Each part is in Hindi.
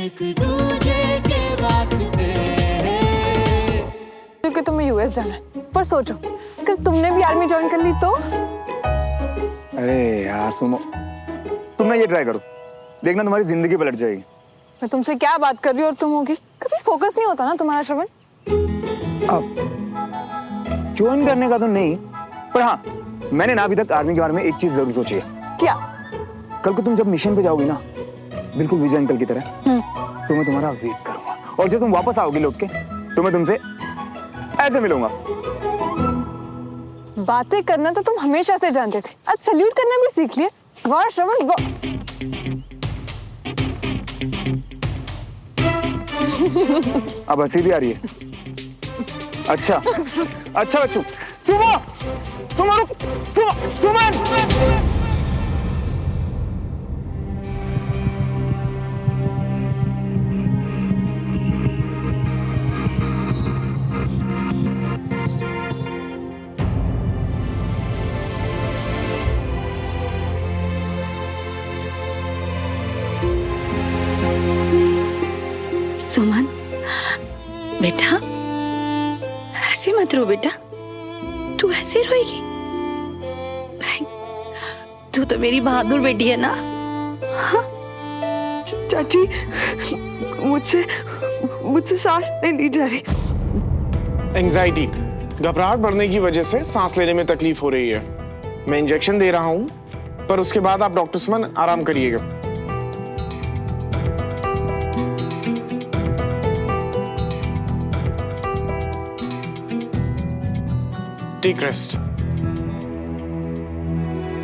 एक दूजे के वास्ते। क्योंकि तुम्हें यूएस जाना है, पर सोचो अगर तुमने भी आर्मी ज्वाइन कर ली तो। अरे यार सुनो, तुम ना ये ट्राई करो, देखना तुम्हारी जिंदगी पलट जाएगी। मैं तुमसे क्या बात कर रही हूँ और तुम होगी, कभी फोकस नहीं होता ना तुम्हारा श्रवण। अब ज्वाइन करने का तो नहीं, पर हाँ मैंने ना अभी तक आर्मी के बारे में एक चीज जरूर सोची है। क्या? कल को तुम जब मिशन पे जाओगी ना, बिल्कुल विजय अंकल की तरह, तो मैं तुम्हारा वेट करूंगा, और जब तुम वापस आओगी लौट के तो मैं तुमसे ऐसे मिलूंगा। बातें करना तो तुम हमेशा से जानते थे, आज सैल्यूट करना भी सीख लिए। वाह श्रवण वाह। अब हंसी भी आ रही है। अच्छा अच्छा बच्चों, सुमो सुमो रुक, सुमन। सुमन बेटा, ऐसे मत रो बेटा, तू ऐसे रोएगी? भाई तू तो मेरी बहादुर बेटी है ना। हाँ? चाची, मुझसे सांस नहीं ली जा रही। एंजाइटी, घबराहट बढ़ने की वजह से सांस लेने में तकलीफ हो रही है। मैं इंजेक्शन दे रहा हूं, पर उसके बाद आप डॉक्टर सुमन आराम करिएगा। Take rest.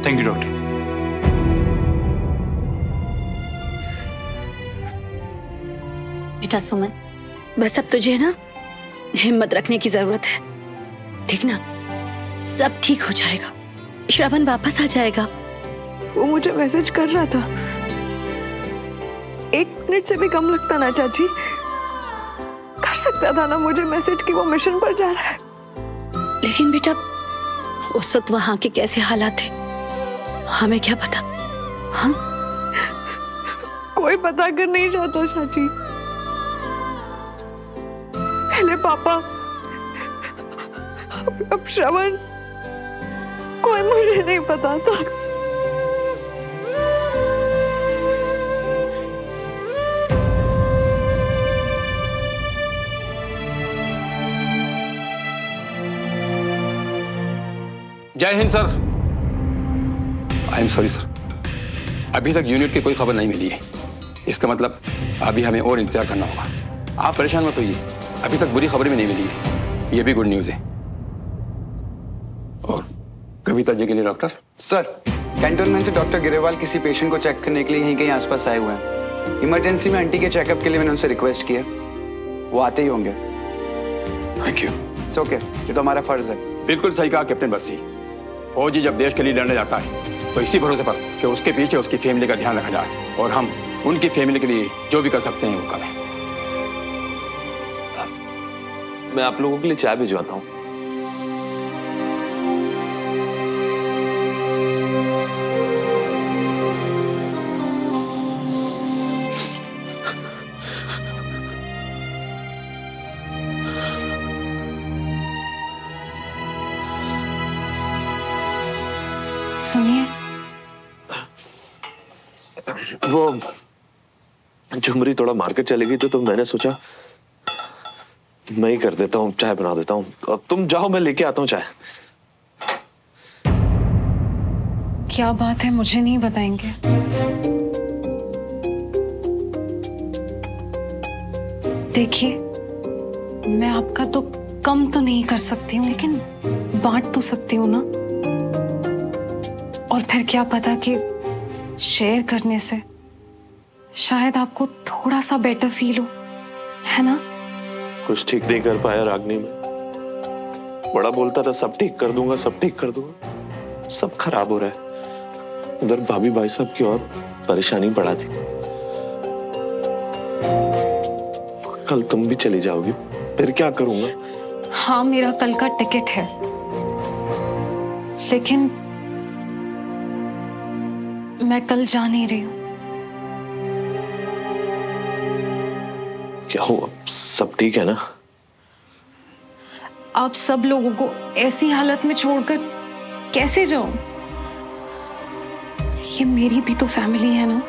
Thank you doctor. बेटा सुमन, बस अब तुझे ना हिम्मत रखने की जरूरत है। देखना सब ठीक हो जाएगा, श्रवण वापस आ जाएगा। वो मुझे मैसेज कर रहा था, 1 मिनट से भी कम लगता ना चाची, कर सकता था ना मुझे मैसेज कि वो मिशन पर जा रहा है। लेकिन बेटा उस वक्त वहां के कैसे हालात थे, हमें क्या पता। हाँ? कोई पता कर नहीं चाहता चाची। पहले पापा, अब श्रवण, कोई मुझे नहीं पता था। जय Hind sir. I am sorry sir, अभी तक यूनिट की कोई खबर नहीं मिली है। इसका मतलब अभी हमें और इंतजार करना होगा। आप परेशान मत होइए, अभी तक बुरी खबर भी नहीं मिली है, ये भी गुड न्यूज है। और कविता जी के लिए डॉक्टर? सर, कैंटोनमेंट से डॉक्टर गिरेवाल किसी पेशेंट को चेक करने के लिए यहीं कहीं आसपास आए हुए हैं। इमरजेंसी में आंटी के चेकअप के लिए मैंने उनसे रिक्वेस्ट की है, वो आते ही होंगे। Thank you. इट्स ओके, ये तो हमारा फर्ज है। बिल्कुल सही कहा कैप्टन बस्सी। फौजी जब देश के लिए लड़ने जाता है तो इसी भरोसे पर कि उसके पीछे उसकी फैमिली का ध्यान रखा जाए, और हम उनकी फैमिली के लिए जो भी कर सकते हैं वो करें। मैं आप लोगों के लिए चाय भिजवाता हूँ। सुनिए, वो झुमरी थोड़ा मार्केट चलेगी तो मैंने सोचा मैं ही कर देता हूँ, चाय बना देता हूँ। अब तुम जाओ, मैं लेके आता हूँ चाय। क्या बात है, मुझे नहीं बताएंगे? देखिए, मैं आपका तो कम तो नहीं कर सकती हूँ, लेकिन बांट तो सकती हूँ ना। और फिर क्या पता कि शेयर करने से शायद आपको थोड़ा सा बेटर फील हो, है ना? कुछ ठीक नहीं कर पाया रागनी में। बड़ा बोलता था सब ठीक कर दूंगा, सब ठीक कर दूंगा, सब खराब हो रहा है। उधर भाभी भाई साहब की और परेशानी बढ़ा थी। कल तुम भी चली जाओगी, फिर क्या करूंगा? हाँ, मेरा कल का टिकट है, लेकिन मैं कल जा नहीं रही हूँ। क्या हुआ? सब ठीक है ना? आप सब लोगों को ऐसी हालत में छोड़कर कैसे जाऊं? ये मेरी भी तो फैमिली है ना।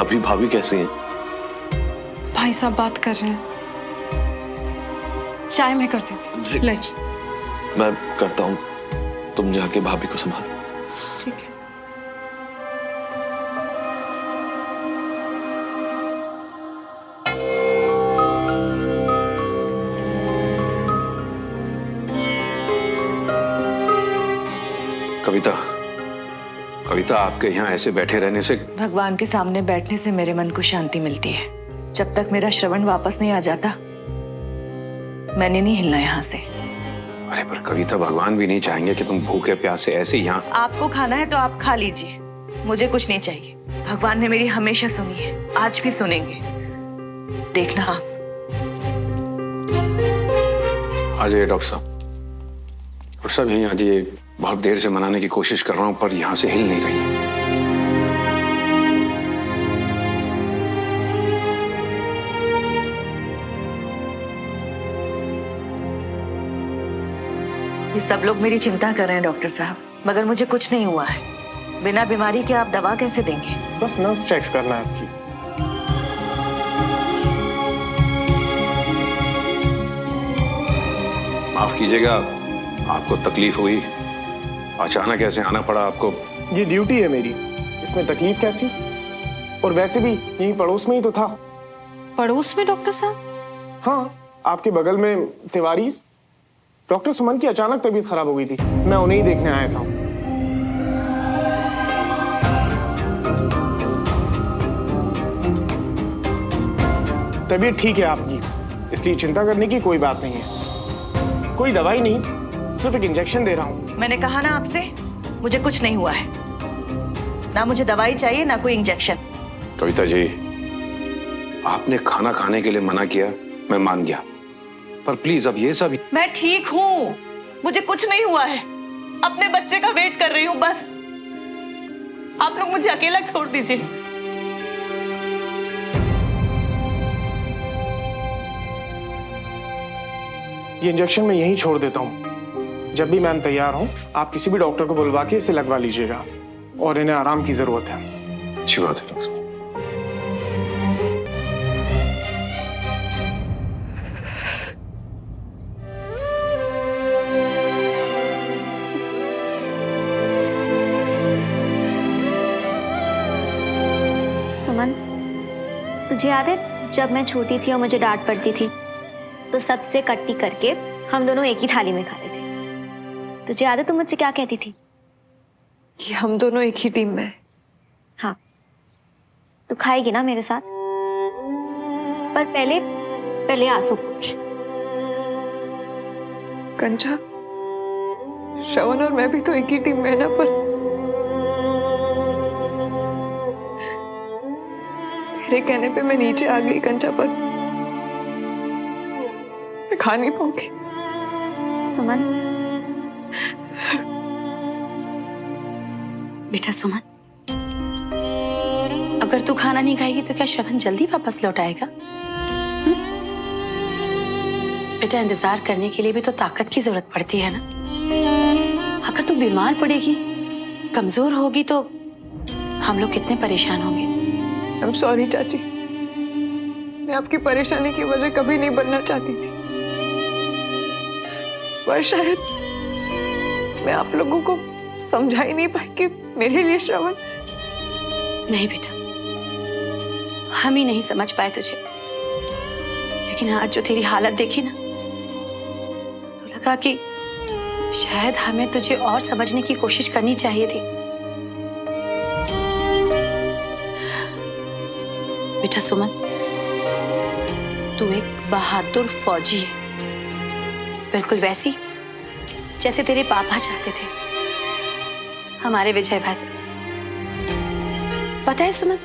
अभी भाभी कैसी हैं? भाई साहब बात कर रहे हैं। चाय मैं कर देती हूं। ले। मैं करता हूँ, तुम जाके भाभी को संभालो। ठीक है। कविता, कविता, आपके यहाँ ऐसे बैठे रहने से भगवान के सामने बैठने से मेरे मन को शांति मिलती है। जब तक मेरा श्रवण वापस नहीं आ जाता, मैंने नहीं हिलना यहाँ से। अरे पर कविता, भगवान भी नहीं चाहेंगे कि तुम भूखे प्यासे ऐसे यहाँ। आपको खाना है तो आप खा लीजिए, मुझे कुछ नहीं चाहिए। भगवान ने मेरी हमेशा सुनी है, आज भी सुनेंगे, देखना आप। आ जाइए डॉक्टर साहब। डॉक्टर साहब यहीं आ जाइए। बहुत देर से मनाने की कोशिश कर रहा हूँ पर यहाँ से हिल नहीं रही है। ये सब लोग मेरी चिंता कर रहे हैं डॉक्टर साहब, मगर मुझे कुछ नहीं हुआ है। बिना बीमारी के आप दवा कैसे देंगे? बस नर्व चेक करना है आपकी। माफ कीजिएगा, आपको तकलीफ हुई, अचानक ऐसे आना पड़ा आपको। ये ड्यूटी है मेरी, इसमें तकलीफ कैसी? और वैसे भी यही पड़ोस में ही तो था। पड़ोस में डॉक्टर साहब? हाँ, आपके बगल में तिवारी। डॉक्टर सुमन की अचानक तबीयत खराब हो गई थी, मैं उन्हें ही देखने आया था। तबीयत ठीक है आपकी, इसलिए चिंता करने की कोई बात नहीं है। कोई दवाई नहीं, सिर्फ एक इंजेक्शन दे रहा हूं। मैंने कहा ना आपसे, मुझे कुछ नहीं हुआ है। ना मुझे दवाई चाहिए ना कोई इंजेक्शन। कविता जी, आपने खाना खाने के लिए मना किया, मैं मान गया, पर प्लीज अब ये सब। मैं ठीक हूँ, मुझे कुछ नहीं हुआ है। अपने बच्चे का वेट कर रही हूँ बस। आप लोग मुझे अकेला छोड़ दीजिए। ये इंजेक्शन मैं यहीं छोड़ देता हूँ। जब भी मैम तैयार हो, आप किसी भी डॉक्टर को बुलवा के इसे लगवा लीजिएगा, और इन्हें आराम की जरूरत है। अच्छी बात है डॉक्टर। सुमन, तुझे याद है जब मैं छोटी थी और मुझे डांट पड़ती थी तो सबसे कट्टी करके हम दोनों एक ही थाली में खाते थे। तुझे याद है तुम मुझसे क्या कहती थी? कि हम दोनों एक ही टीम में हैं। हाँ, तू खाएगी ना मेरे साथ? पर पहले आंसू पूछ। कंचा, श्रवण और मैं भी तो एक ही टीम में है ना, पर तेरे कहने पे मैं नीचे आ गई कंचा, पर मैं खा नहीं पाऊंगी। सुमन, बेटा सुमन, अगर तू खाना नहीं खाएगी तो क्या श्रवण जल्दी वापस लौट आएगा? बेटा, इंतजार करने के लिए भी तो ताकत की जरूरत पड़ती है ना। अगर तू बीमार पड़ेगी, कमजोर होगी तो हम लोग कितने परेशान होंगे। आई एम सॉरी चाची, मैं आपकी परेशानी की वजह कभी नहीं बनना चाहती थी, पर शायद मैं आप लोगों को समझा ही नहीं पाई कि मेरे लिए श्रवण। नहीं बेटा, हम ही नहीं समझ पाए तुझे, लेकिन आज जो तेरी हालत देखी ना, तो लगा कि शायद हमें तुझे और समझने की कोशिश करनी चाहिए थी। बेटा सुमन, तू एक बहादुर फौजी है, बिल्कुल वैसी जैसे तेरे पापा चाहते थे, हमारे विजय भाई साहब। पता है सुमन,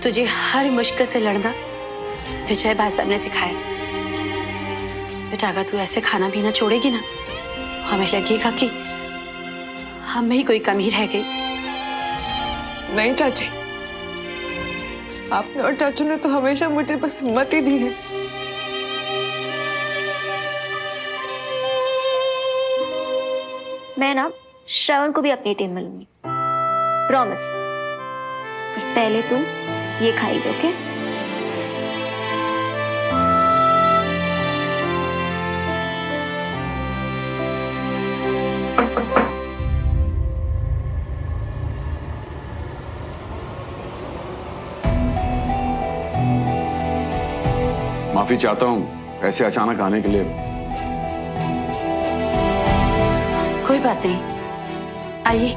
तुझे हर मुश्किल से लड़ना विजय भाई साहब ने सिखाया। बेटा, अगर तू ऐसे खाना पीना छोड़ेगी ना, हमें लगेगा कि हम में ही कोई कमी रह गई। नहीं चाची, आपने और चाचू ने तो हमेशा मुझे बस हिम्मत ही दी है। मैं ना श्रवण को भी अपनी टीम में लूंगी, प्रॉमिस। पर पहले तुम ये खाएगी, ओके? माफी चाहता हूँ ऐसे अचानक आने के लिए। कोई बात नहीं, आइए।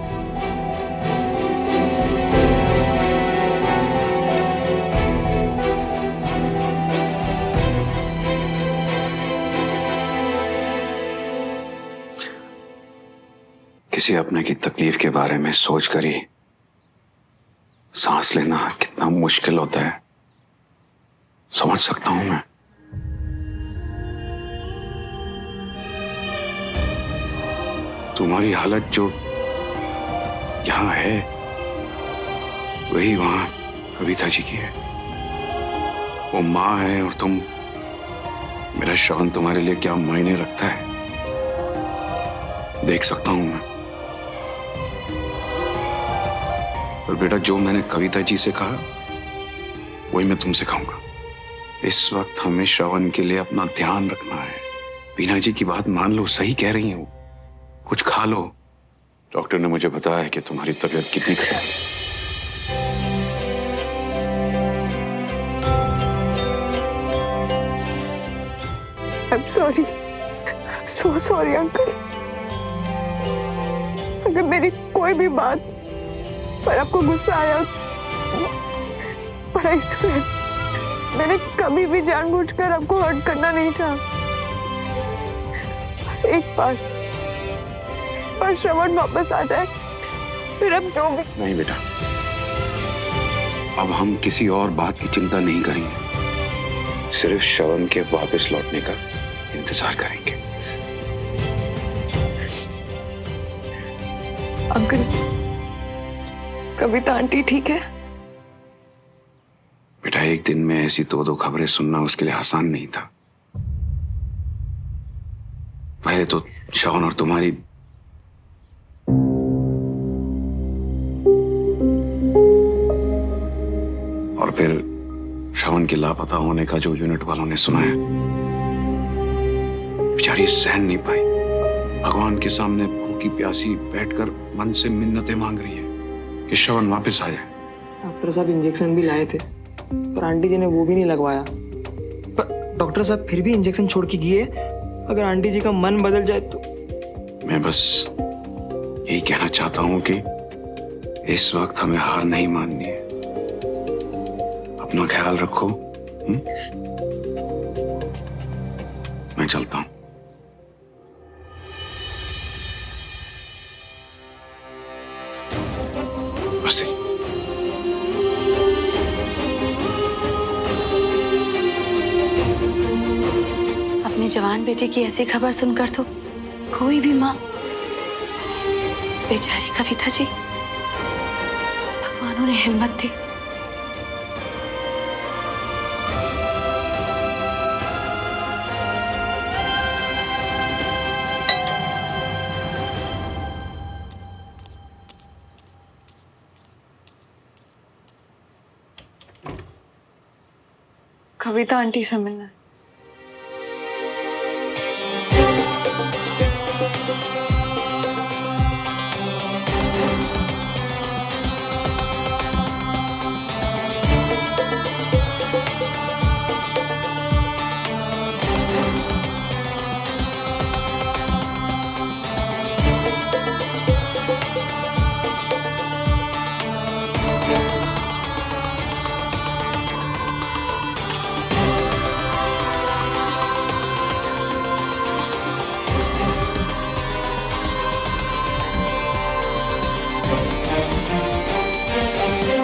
किसी अपने की तकलीफ के बारे में सोच कर ही सांस लेना कितना मुश्किल होता है, समझ सकता हूं मैं। तुम्हारी हालत जो यहां है वही वहां कविता जी की है। वो माँ है और तुम। मेरा श्रवण तुम्हारे लिए क्या मायने रखता है देख सकता हूं मैं। और बेटा, जो मैंने कविता जी से कहा वही मैं तुमसे कहूंगा। इस वक्त हमें श्रवण के लिए अपना ध्यान रखना है। बीना जी की बात मान लो, सही कह रही हूं। कुछ खा लो। डॉक्टर ने मुझे बताया है कि तुम्हारी तबीयत कितनी खराब है। I'm sorry, so sorry uncle. अगर मेरी कोई भी बात पर आपको गुस्सा आया, पर मैंने कभी भी जानबूझकर आपको हर्ट करना नहीं चाहा। बस एक बार पर श्रवण वापस आ जाए, फिर अब जो भी। नहीं बेटा, अब हम किसी और बात की चिंता नहीं करेंगे, सिर्फ श्रवण के वापस लौटने का इंतजार करेंगे। अंकल, कविता आंटी ठीक है? बेटा, एक दिन में ऐसी दो खबरें सुनना उसके लिए आसान नहीं था। पहले तो श्रवण और तुम्हारी और फिर श्रवण के लापता होने का जो यूनिट वालों ने सुनाया, बेचारी सहन नहीं पाई। भगवान के सामने भूखी प्यासी बैठकर मन से मिन्नतें मांग रही है कि श्रवण वापस आ जाए। डॉक्टर साहब इंजेक्शन भी लाए थे, पर आंटी जी ने वो भी नहीं लगवाया। पर डॉक्टर साहब फिर भी इंजेक्शन छोड़ के गए। अगर आंटी जी का मन बदल जाए तो। मैं बस यही कहना चाहता हूं कि इस वक्त हमें हार नहीं माननी है। अपना ख्याल रखो। मैं चलता हूं। बस ही। अपने जवान बेटे की ऐसी खबर सुनकर तो कोई भी माँ, बेचारी कविता जी, भगवान उन्हें हिम्मत दी। कविता आंटी से मिलना है।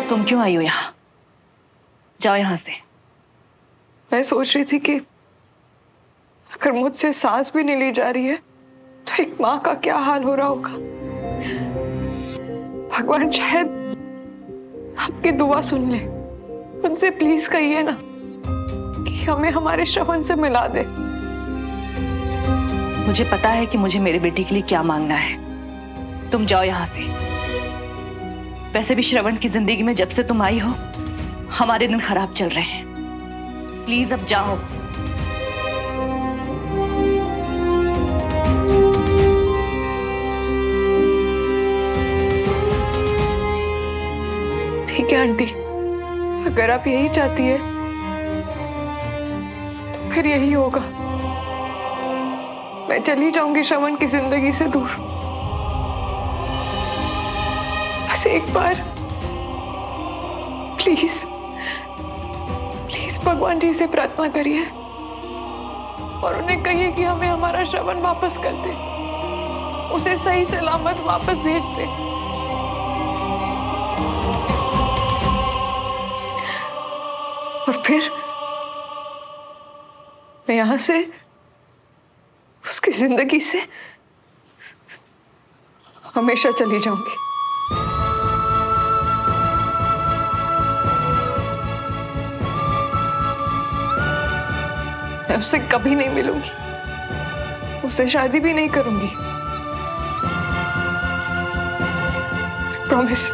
तुम क्यों आई हो यहाँ? जाओ यहाँ से। मैं सोच रही थी कि अगर मुझसे सांस भी नहीं ली जा रही है तो एक माँ का क्या हाल हो रहा होगा। भगवान शायद आपकी दुआ सुन ले। उनसे प्लीज कहिए ना कि हमें हमारे श्रवण से मिला दे। मुझे पता है कि मुझे मेरे बेटे के लिए क्या मांगना है। तुम जाओ यहाँ से। वैसे भी श्रवण की जिंदगी में जब से तुम आई हो हमारे दिन खराब चल रहे हैं। प्लीज अब जाओ। ठीक है आंटी, अगर आप यही चाहती है तो फिर यही होगा। मैं चली जाऊंगी श्रवण की जिंदगी से दूर। बस एक बार प्लीज प्लीज भगवान जी से प्रार्थना करिए और उन्हें कहिए कि हमें हमारा श्रवण वापस कर दे, उसे सही सलामत वापस भेज दे। और फिर मैं यहां से उसकी जिंदगी से हमेशा चली जाऊंगी। मैं उससे कभी नहीं मिलूंगी, उससे शादी भी नहीं करूंगी। प्रॉमिस।